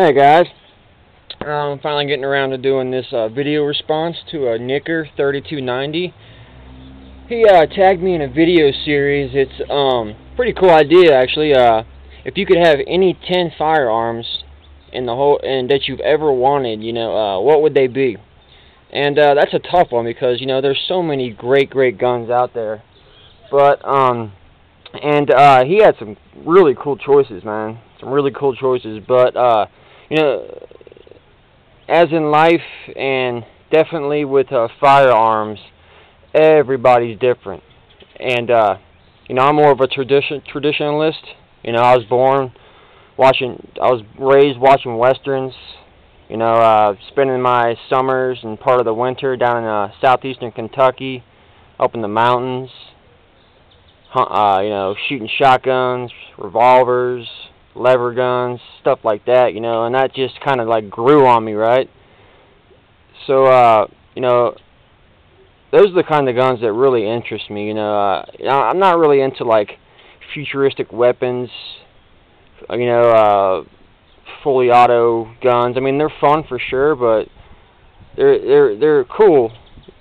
Hey guys, I'm finally getting around to doing this video response to a Nicker 3290. He tagged me in a video series. It's pretty cool idea actually. If you could have any 10 firearms in the whole and that you've ever wanted, what would they be? And that's a tough one because there's so many great guns out there. But he had some really cool choices, man. Some really cool choices, but as in life and definitely with firearms, everybody's different. And I'm more of a traditionalist. I was raised watching westerns. Spending my summers and part of the winter down in southeastern Kentucky, up in the mountains. Shooting shotguns, revolvers, lever guns, stuff like that, and that just kind of like grew on me, right? So, those are the kind of guns that really interest me, I'm not really into like futuristic weapons, fully auto guns. I mean, they're fun for sure, but they're cool,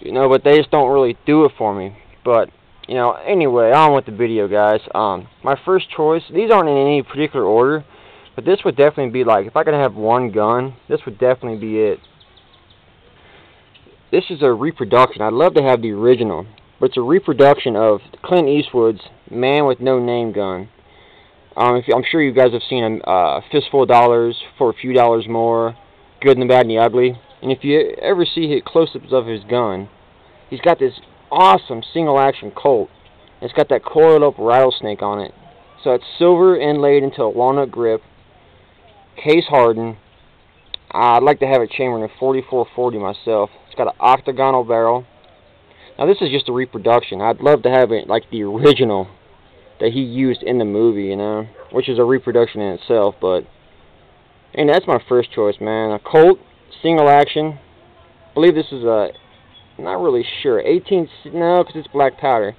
but they just don't really do it for me. But anyway, on with the video, guys. My first choice, these aren't in any particular order, but this would definitely be like, if I could have one gun, this would definitely be it. This is a reproduction. I'd love to have the original, but it's a reproduction of Clint Eastwood's Man with No Name gun. I'm sure you guys have seen a Fistful of Dollars for a Few Dollars More, Good and the Bad and the Ugly. And if you ever see close-ups of his gun, he's got this awesome single-action Colt. It's got that coiled up rattlesnake on it. So it's silver inlaid into a walnut grip, case hardened. I'd like to have it chambered in a 4440 myself. It's got an octagonal barrel. Now this is just a reproduction. I'd love to have it like the original that he used in the movie, which is a reproduction in itself. But that's my first choice, man. A Colt single action. I believe this is a, not really sure, 18, no, because it's black powder,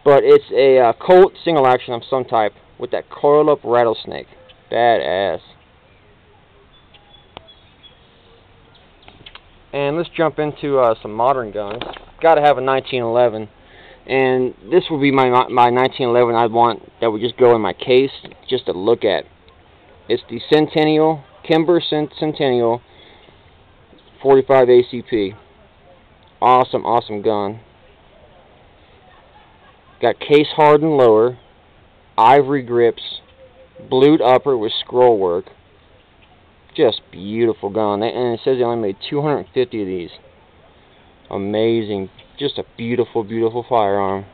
but it's a Colt single action of some type with that coiled up rattlesnake. Badass. And let's jump into some modern guns. Gotta have a 1911, and this would be my 1911 I'd want that would just go in my case just to look at. It's the Kimber Centennial 45 ACP. Awesome gun. Got case hardened lower, ivory grips, blued upper with scroll work. Just beautiful gun. And it says they only made 250 of these. Amazing. Just a beautiful firearm.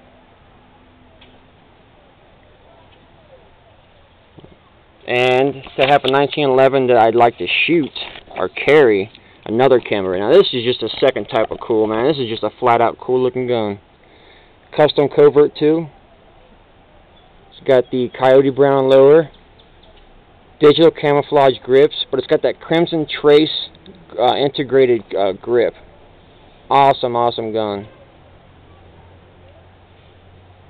And to have a 1911 that I'd like to shoot or carry, another Kimber. Now this is just a second type of cool, man. This is just a flat out cool looking gun. Custom covert too. It's got the coyote brown lower, digital camouflage grips, but it's got that crimson trace integrated grip. Awesome gun.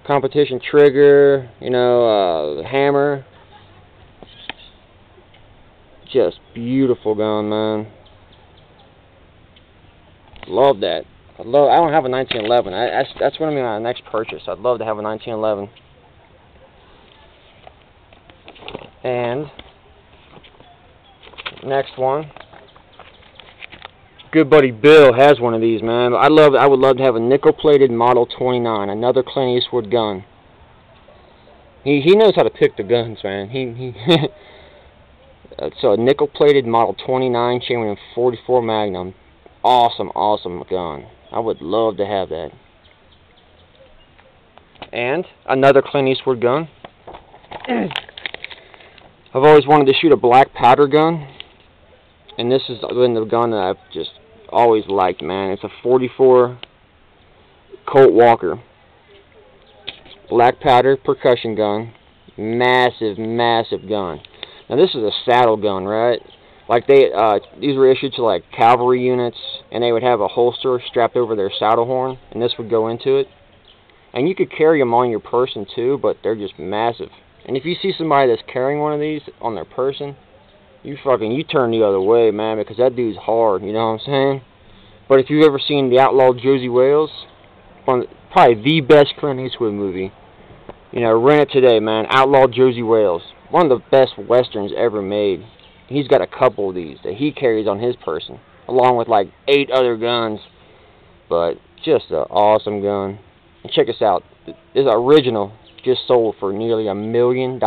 Competition trigger, hammer. Just beautiful gun, man. Love that. I don't have a 1911. That's going to be my next purchase. I'd love to have a 1911. And next one, good buddy Bill has one of these, man. I would love to have a nickel-plated Model 29, another Clint Eastwood gun. He knows how to pick the guns, man. So a nickel-plated Model 29 chambered in 44 Magnum. Awesome gun. I would love to have that. And another Clint Eastwood gun. I've always wanted to shoot a black powder gun, and this has been the gun that I've just always liked, man. It's a 44 Colt Walker. Black powder percussion gun. Massive gun. Now this is a saddle gun, right? Like these were issued to like cavalry units, and they would have a holster strapped over their saddle horn, and this would go into it. And you could carry them on your person too, but they're just massive. And if you see somebody that's carrying one of these on their person, you turn the other way, man, because that dude's hard, you know what I'm saying? But if you've ever seen The Outlaw Josie Wales, probably the best Clint Eastwood movie. You know, rent it today, man. Outlaw Josie Wales. One of the best westerns ever made. He's got a couple of these that he carries on his person, along with like 8 other guns. But just an awesome gun. And check this out. This original just sold for nearly $1 million.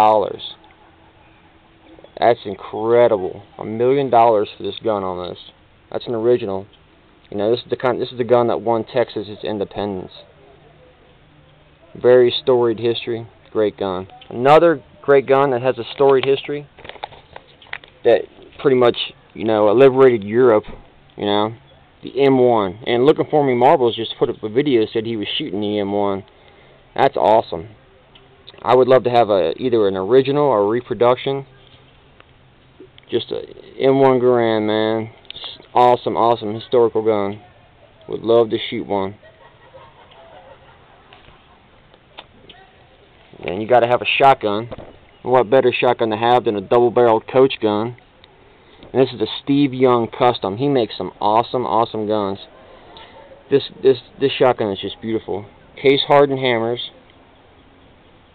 That's incredible. $1 million for this gun on this. That's an original. You know, this is the gun that won Texas its independence. Very storied history. Great gun. Another great gun that has a storied history that pretty much, you know, liberated Europe, you know, the M1. And Looking For Me Marbles just put up a video, said he was shooting the M1. That's awesome. I would love to have either an original or a reproduction. Just a M1 Garand, man. Awesome, awesome historical gun. Would love to shoot one. And you got to have a shotgun. What better shotgun to have than a double-barreled Coach gun? And this is a Steve Young custom. He makes some awesome, awesome guns. This shotgun is just beautiful. Case hardened hammers,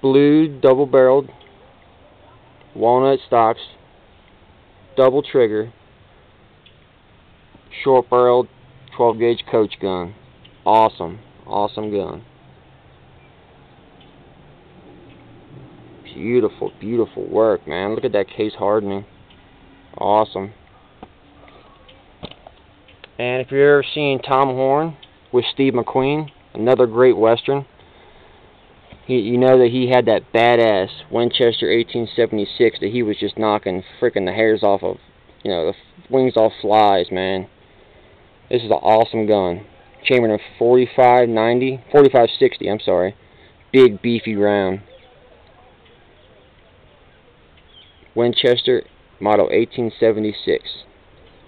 blue double-barreled walnut stocks, double trigger, short-barreled 12-gauge Coach gun. Awesome, awesome gun. Beautiful, beautiful work, man. Look at that case hardening. Awesome. And if you've ever seen Tom Horn with Steve McQueen, another great western, you know that he had that badass Winchester 1876 that he was just knocking freaking the hairs off of, you know, the wings off flies, man. This is an awesome gun. Chambered in 4560, I'm sorry. Big beefy round. Winchester model 1876.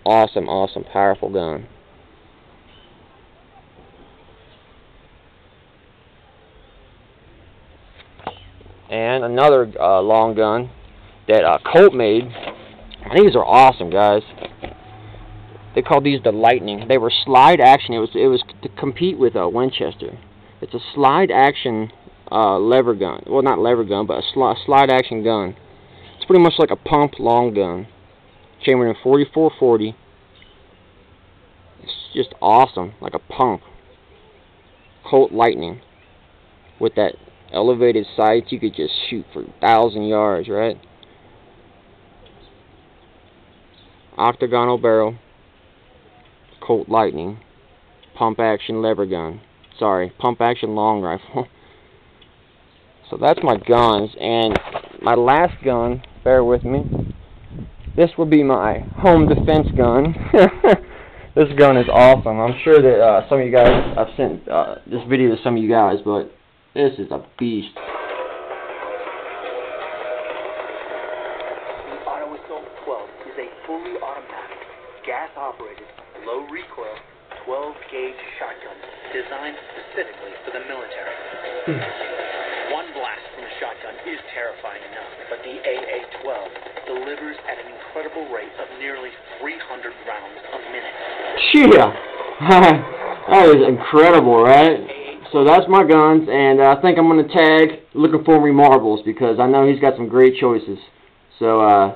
Awesome, awesome, powerful gun. And another long gun that Colt made. These are awesome, guys. They called these the Lightning. They were slide action. It was to compete with a Winchester. It's a slide action lever gun. Well, not lever gun, but a slide action gun. It's pretty much like a pump long gun. Chambered in 4440. It's just awesome, like a pump. Colt Lightning. With that elevated sights, you could just shoot for 1,000 yards, right? Octagonal barrel. Colt Lightning. Pump action lever gun. Sorry, pump action long rifle. So that's my guns, and my last gun, bear with me, this will be my home defense gun. This gun is awesome. I'm sure that some of you guys, I've sent this video to some of you guys, but this is a beast. The Auto Assault 12 is a fully automatic, gas-operated, low-recoil, 12-gauge shotgun designed specifically for the military. One blast from a shotgun is terrifying enough, but the AA-12 delivers at an incredible rate of nearly 300 rounds a minute. Yeah, that is incredible, right? So that's my guns, and I think I'm going to tag Looking For Me Marbles because I know he's got some great choices. So,